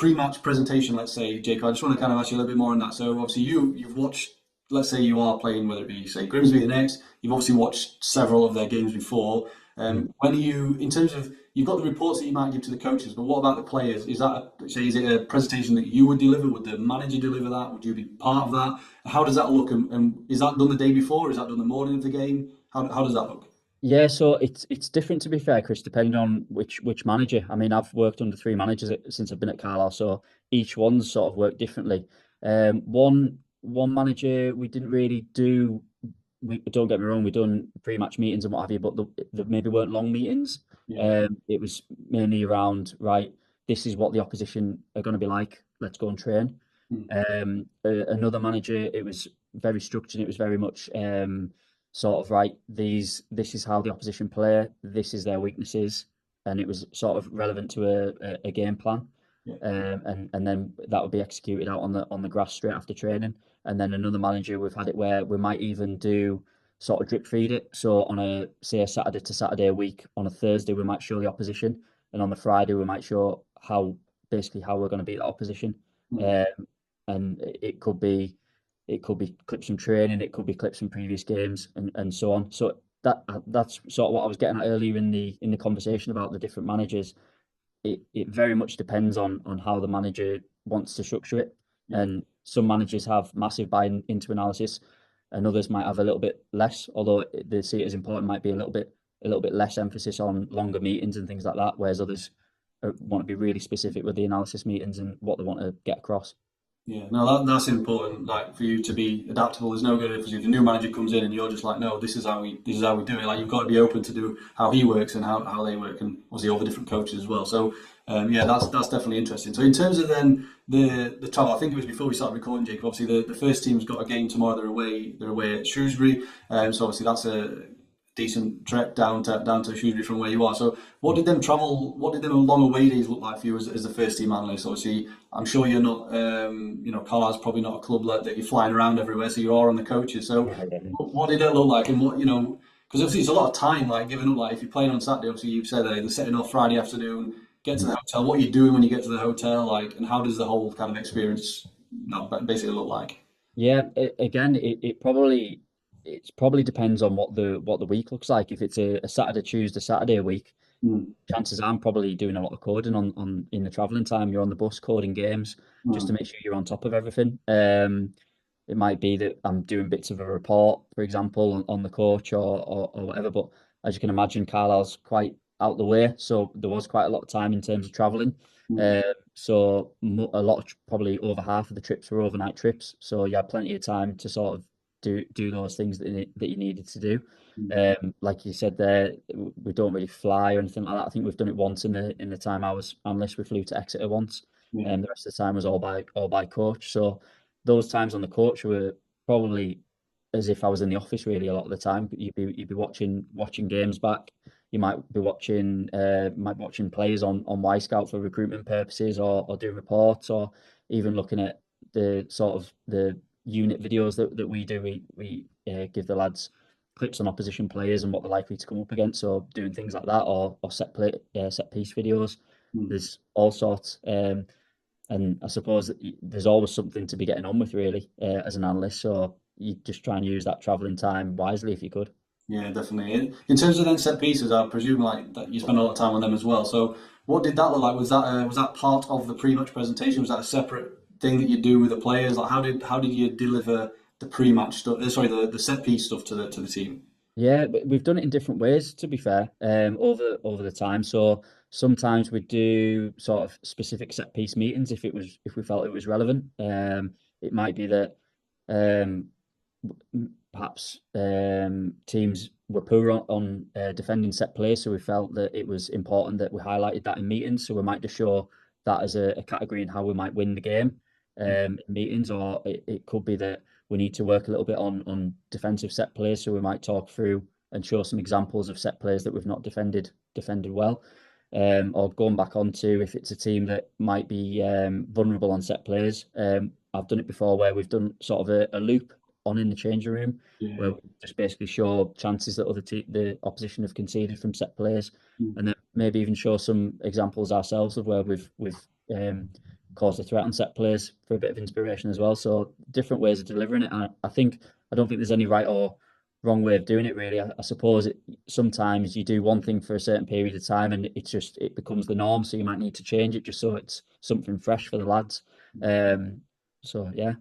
pre-match presentation, let's say, Jake, I just want to kind of ask you a little bit more on that. So obviously you've watched, let's say you are playing, whether it be, say, Grimsby the next, you've obviously watched several of their games before. When are you, in terms of, you've got the reports that you might give to the coaches, but what about the players? Is that, say, is it a presentation that you would deliver? Would the manager deliver that? Would you be part of that? How does that look? And is that done the day before? Is that done the morning of the game? How does that look? Yeah, so it's different to be fair, Chris, depending on which manager. I mean, I've worked under three managers since I've been at Carlisle, so each one's sort of worked differently. One manager we didn't really do. We don't get me wrong, we done pre-match meetings and what have you, but the maybe weren't long meetings. Yeah. It was mainly around, right, this is what the opposition are going to be like. Let's go and train. Mm. Another manager, it was very structured. It was very much sort of right. This is how the opposition play. This is their weaknesses, and it was sort of relevant to a game plan. Yeah. And then that would be executed out on the grass straight after training. And then another manager, we've had it where we might even do sort of drip feed it. So on a Saturday to Saturday a week, on a Thursday we might show the opposition, and on the Friday we might show how we're going to beat that opposition. Mm. And it could be clips from training, it could be clips from previous games, and so on. So that's sort of what I was getting at earlier in the conversation about the different managers. It very much depends on how the manager wants to structure it. Yeah. And some managers have massive buy-in into analysis, and others might have a little bit less. Although they see it as important, might be a little bit less emphasis on longer meetings and things like that. Whereas others want to be really specific with the analysis meetings and what they want to get across. Yeah, no, that's important. Like for you to be adaptable. There's no good if a new manager comes in and you're just like, no, this is how we do it. Like you've got to be open to do how he works and how they work, and obviously all the different coaches as well. So yeah, that's definitely interesting. So in terms of then the travel, I think it was before we started recording, Jacob. Obviously the first team's got a game tomorrow. They're away at Shrewsbury. So obviously that's a decent trek down to Shrewsbury from where you are. So what did them long away days look like for you as the first team analyst? Obviously, I'm sure you're not, Carlisle's probably not a club that you're flying around everywhere, so you are on the coaches. So Yeah, yeah. what did it look like, and because obviously it's a lot of time, like giving up. Like if you're playing on Saturday, obviously you've said they're setting off Friday afternoon, get to the hotel. What are you doing when you get to the hotel, like, and how does the whole kind of experience, basically look like? Yeah, again, it probably depends on what the week looks like. If it's a Saturday, Tuesday, Saturday a week, Mm. chances are I'm probably doing a lot of coding on in the travelling time. You're on the bus coding games just to Mm. make sure you're on top of everything. It might be that I'm doing bits of a report, for example, on the coach or whatever. But as you can imagine, Carlisle's quite out the way, so there was quite a lot of time in terms of travelling. Mm. So a lot of probably over half of the trips were overnight trips. So you had plenty of time to sort of do those things that you needed to do. Mm. Like you said there, we don't really fly or anything like that. I think we've done it once in the time I was analyst. We flew to Exeter once, Yeah. and the rest of the time was all by coach. So those times on the coach were probably as if I was in the office really a lot of the time. You'd be watching games back. You might be watching players on Y Scout for recruitment purposes, or doing reports, or even looking at the sort of the unit videos that we do. We give the lads clips on opposition players and what they're likely to come up against. So doing things like that, or set piece videos. Mm. There's all sorts. And I suppose that there's always something to be getting on with, really, as an analyst. So you just try and use that travelling time wisely if you could. Yeah, definitely. In terms of then set pieces, I presume like that you spend a lot of time on them as well. So, what did that look like? Was that part of the pre-match presentation? Was that a separate thing that you do with the players? Like, how did you deliver the pre-match stuff? Sorry, the set piece stuff to the team. Yeah, but we've done it in different ways, to be fair, over the time. So sometimes we do sort of specific set piece meetings if we felt it was relevant. It might be that um, perhaps teams were poor on defending set play, so we felt that it was important that we highlighted that in meetings. So we might just show that as a category in how we might win the game in meetings, or it could be that we need to work a little bit on defensive set plays. So we might talk through and show some examples of set plays that we've not defended well. Or going back onto if it's a team that might be vulnerable on set plays. I've done it before where we've done sort of a loop on in the changing room where Yeah. we just basically show chances that the opposition have conceded from set plays, Mm. and then maybe even show some examples ourselves of where we've cause a threat on set plays for a bit of inspiration as well. So different ways of delivering it. I think I don't think there's any right or wrong way of doing it really. I suppose sometimes you do one thing for a certain period of time and it becomes the norm. So you might need to change it just so it's something fresh for the lads. So yeah.